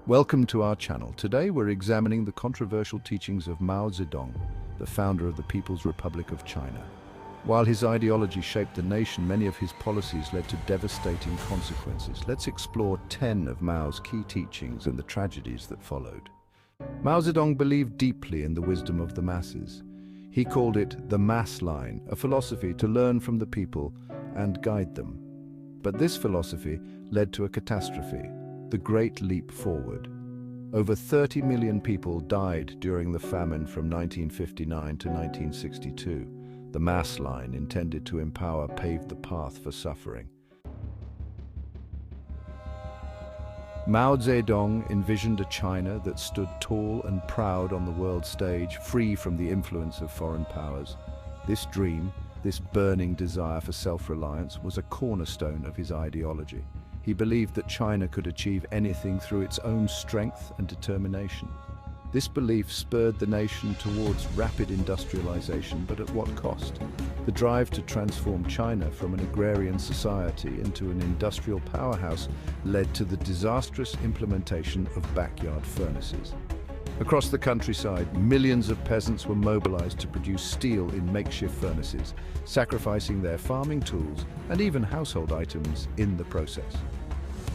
Welcome to our channel. Today we're examining the controversial teachings of Mao Zedong, the founder of the People's Republic of China. While his ideology shaped the nation, many of his policies led to devastating consequences. Let's explore 10 of Mao's key teachings and the tragedies that followed. Mao Zedong believed deeply in the wisdom of the masses. He called it the mass line, a philosophy to learn from the people and guide them. But this philosophy led to a catastrophe, the Great Leap Forward. Over 30 million people died during the famine from 1959 to 1962. The mass line, intended to empower, paved the path for suffering. Mao Zedong envisioned a China that stood tall and proud on the world stage, free from the influence of foreign powers. This dream, this burning desire for self-reliance, was a cornerstone of his ideology. He believed that China could achieve anything through its own strength and determination. This belief spurred the nation towards rapid industrialization, but at what cost? The drive to transform China from an agrarian society into an industrial powerhouse led to the disastrous implementation of backyard furnaces. Across the countryside, millions of peasants were mobilized to produce steel in makeshift furnaces, sacrificing their farming tools and even household items in the process.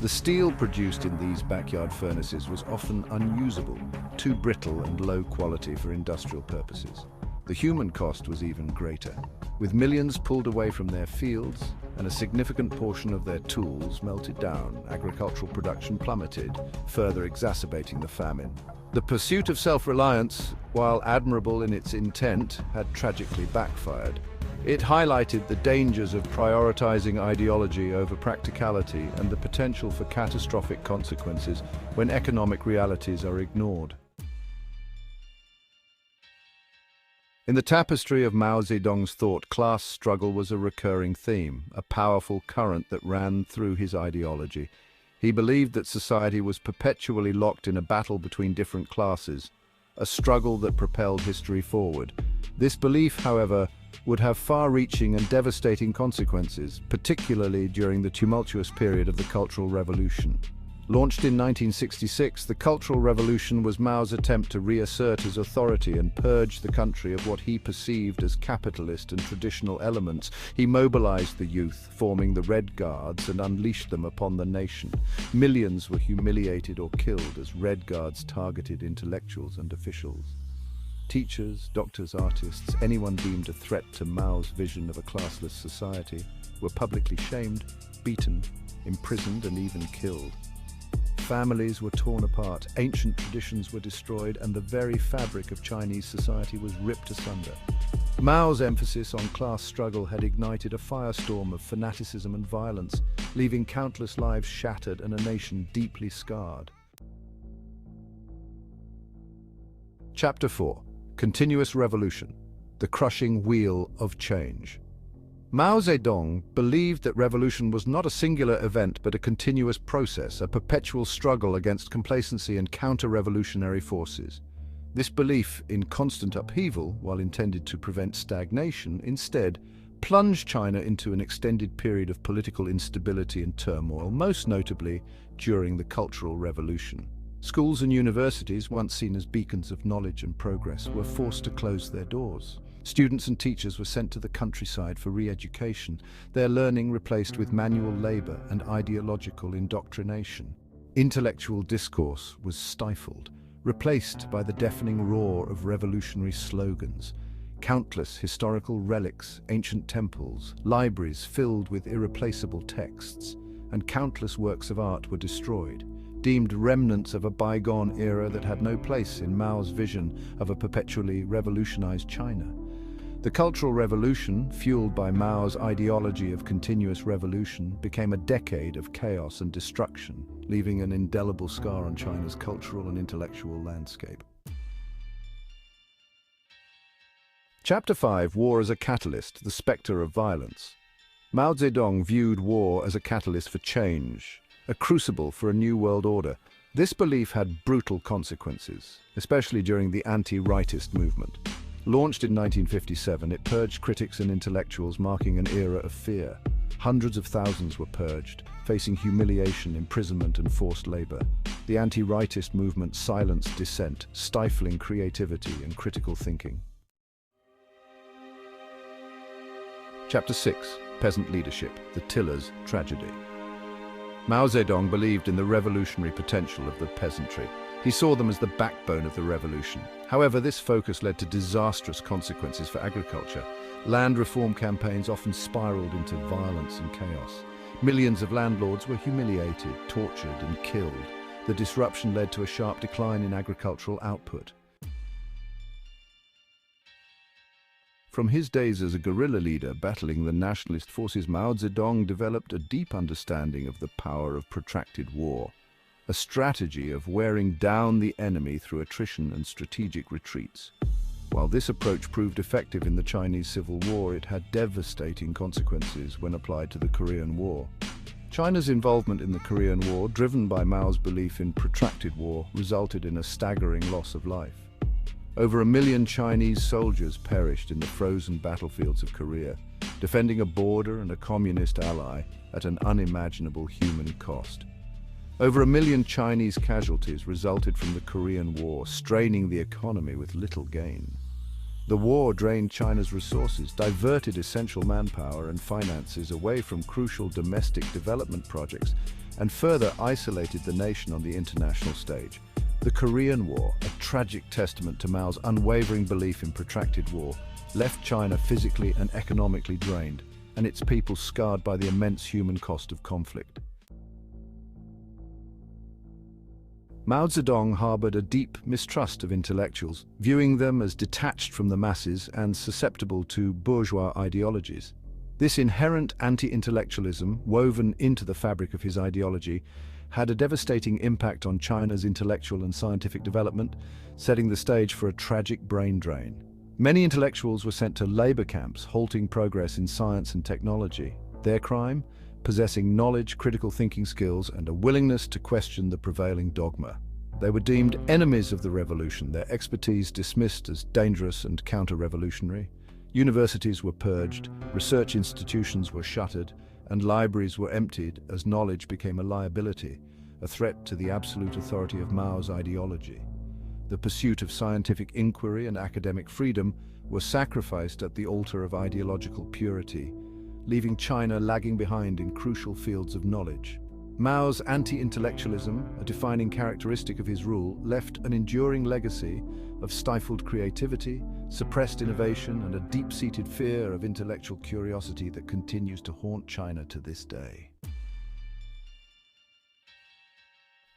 The steel produced in these backyard furnaces was often unusable, too brittle and low quality for industrial purposes. The human cost was even greater. With millions pulled away from their fields and a significant portion of their tools melted down, agricultural production plummeted, further exacerbating the famine. The pursuit of self-reliance, while admirable in its intent, had tragically backfired. It highlighted the dangers of prioritizing ideology over practicality and the potential for catastrophic consequences when economic realities are ignored. In the tapestry of Mao Zedong's thought, class struggle was a recurring theme, a powerful current that ran through his ideology. He believed that society was perpetually locked in a battle between different classes, a struggle that propelled history forward. This belief, however, would have far-reaching and devastating consequences, particularly during the tumultuous period of the Cultural Revolution. Launched in 1966, the Cultural Revolution was Mao's attempt to reassert his authority and purge the country of what he perceived as capitalist and traditional elements. He mobilized the youth, forming the Red Guards, and unleashed them upon the nation. Millions were humiliated or killed as Red Guards targeted intellectuals and officials. Teachers, doctors, artists, anyone deemed a threat to Mao's vision of a classless society, were publicly shamed, beaten, imprisoned, and even killed. Families were torn apart, ancient traditions were destroyed, and the very fabric of Chinese society was ripped asunder. Mao's emphasis on class struggle had ignited a firestorm of fanaticism and violence, leaving countless lives shattered and a nation deeply scarred. Chapter 4. Continuous Revolution, the crushing wheel of change. Mao Zedong believed that revolution was not a singular event but a continuous process, a perpetual struggle against complacency and counter-revolutionary forces. This belief in constant upheaval, while intended to prevent stagnation, instead plunged China into an extended period of political instability and turmoil, most notably during the Cultural Revolution. Schools and universities, once seen as beacons of knowledge and progress, were forced to close their doors. Students and teachers were sent to the countryside for re-education, their learning replaced with manual labor and ideological indoctrination. Intellectual discourse was stifled, replaced by the deafening roar of revolutionary slogans. Countless historical relics, ancient temples, libraries filled with irreplaceable texts, and countless works of art were destroyed, deemed remnants of a bygone era that had no place in Mao's vision of a perpetually revolutionized China. The Cultural Revolution, fueled by Mao's ideology of continuous revolution, became a decade of chaos and destruction, leaving an indelible scar on China's cultural and intellectual landscape. Chapter 5. War as a Catalyst, the Spectre of Violence. Mao Zedong viewed war as a catalyst for change, a crucible for a new world order. This belief had brutal consequences, especially during the anti-rightist movement. Launched in 1957, it purged critics and intellectuals, marking an era of fear. Hundreds of thousands were purged, facing humiliation, imprisonment, and forced labor. The anti-rightist movement silenced dissent, stifling creativity and critical thinking. Chapter 6. Peasant Leadership, the Tiller's Tragedy. Mao Zedong believed in the revolutionary potential of the peasantry. He saw them as the backbone of the revolution. However, this focus led to disastrous consequences for agriculture. Land reform campaigns often spiraled into violence and chaos. Millions of landlords were humiliated, tortured, and killed. The disruption led to a sharp decline in agricultural output. From his days as a guerrilla leader battling the nationalist forces, Mao Zedong developed a deep understanding of the power of protracted war, a strategy of wearing down the enemy through attrition and strategic retreats. While this approach proved effective in the Chinese Civil War, it had devastating consequences when applied to the Korean War. China's involvement in the Korean War, driven by Mao's belief in protracted war, resulted in a staggering loss of life. Over 1 million Chinese soldiers perished in the frozen battlefields of Korea, defending a border and a communist ally at an unimaginable human cost. Over 1 million Chinese casualties resulted from the Korean War, straining the economy with little gain. The war drained China's resources, diverted essential manpower and finances away from crucial domestic development projects, and further isolated the nation on the international stage. The Korean War, a tragic testament to Mao's unwavering belief in protracted war, left China physically and economically drained, and its people scarred by the immense human cost of conflict. Mao Zedong harbored a deep mistrust of intellectuals, viewing them as detached from the masses and susceptible to bourgeois ideologies. This inherent anti-intellectualism, woven into the fabric of his ideology, had a devastating impact on China's intellectual and scientific development, setting the stage for a tragic brain drain. Many intellectuals were sent to labor camps, halting progress in science and technology. Their crime? Possessing knowledge, critical thinking skills, and a willingness to question the prevailing dogma. They were deemed enemies of the revolution, their expertise dismissed as dangerous and counter-revolutionary. Universities were purged, research institutions were shuttered, and libraries were emptied as knowledge became a liability, a threat to the absolute authority of Mao's ideology. The pursuit of scientific inquiry and academic freedom were sacrificed at the altar of ideological purity, leaving China lagging behind in crucial fields of knowledge. Mao's anti-intellectualism, a defining characteristic of his rule, left an enduring legacy of stifled creativity, suppressed innovation, and a deep-seated fear of intellectual curiosity that continues to haunt China to this day.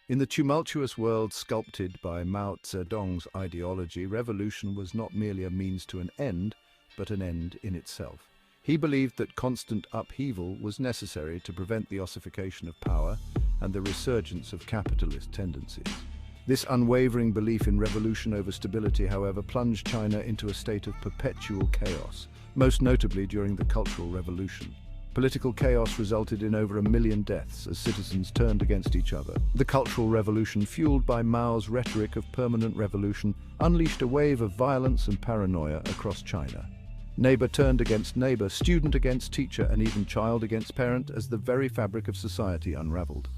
In the tumultuous world sculpted by Mao Zedong's ideology, revolution was not merely a means to an end, but an end in itself. He believed that constant upheaval was necessary to prevent the ossification of power and the resurgence of capitalist tendencies. This unwavering belief in revolution over stability, however, plunged China into a state of perpetual chaos, most notably during the Cultural Revolution. Political chaos resulted in over 1 million deaths as citizens turned against each other. The Cultural Revolution, fueled by Mao's rhetoric of permanent revolution, unleashed a wave of violence and paranoia across China. Neighbor turned against neighbor, student against teacher, and even child against parent as the very fabric of society unraveled.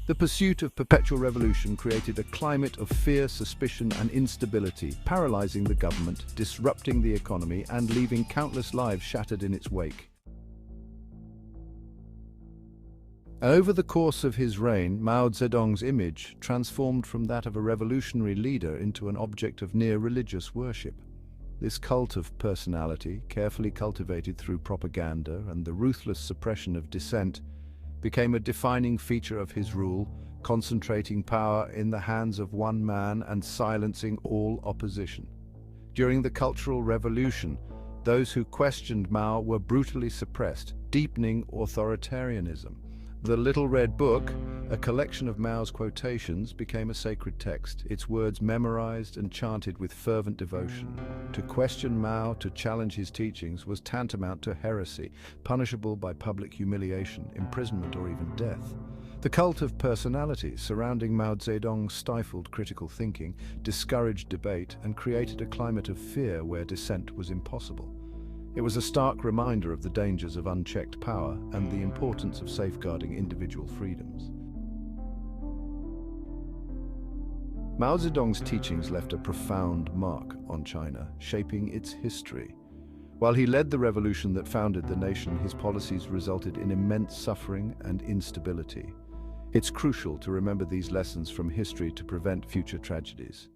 The pursuit of perpetual revolution created a climate of fear, suspicion, and instability, paralyzing the government, disrupting the economy, and leaving countless lives shattered in its wake. Over the course of his reign, Mao Zedong's image transformed from that of a revolutionary leader into an object of near religious worship. This cult of personality, carefully cultivated through propaganda and the ruthless suppression of dissent, became a defining feature of his rule, concentrating power in the hands of one man and silencing all opposition. During the Cultural Revolution, those who questioned Mao were brutally suppressed, deepening authoritarianism. The Little Red Book, a collection of Mao's quotations, became a sacred text, its words memorized and chanted with fervent devotion. To question Mao, to challenge his teachings, was tantamount to heresy, punishable by public humiliation, imprisonment, or even death. The cult of personality surrounding Mao Zedong stifled critical thinking, discouraged debate, and created a climate of fear where dissent was impossible. It was a stark reminder of the dangers of unchecked power and the importance of safeguarding individual freedoms. Mao Zedong's teachings left a profound mark on China, shaping its history. While he led the revolution that founded the nation, his policies resulted in immense suffering and instability. It's crucial to remember these lessons from history to prevent future tragedies.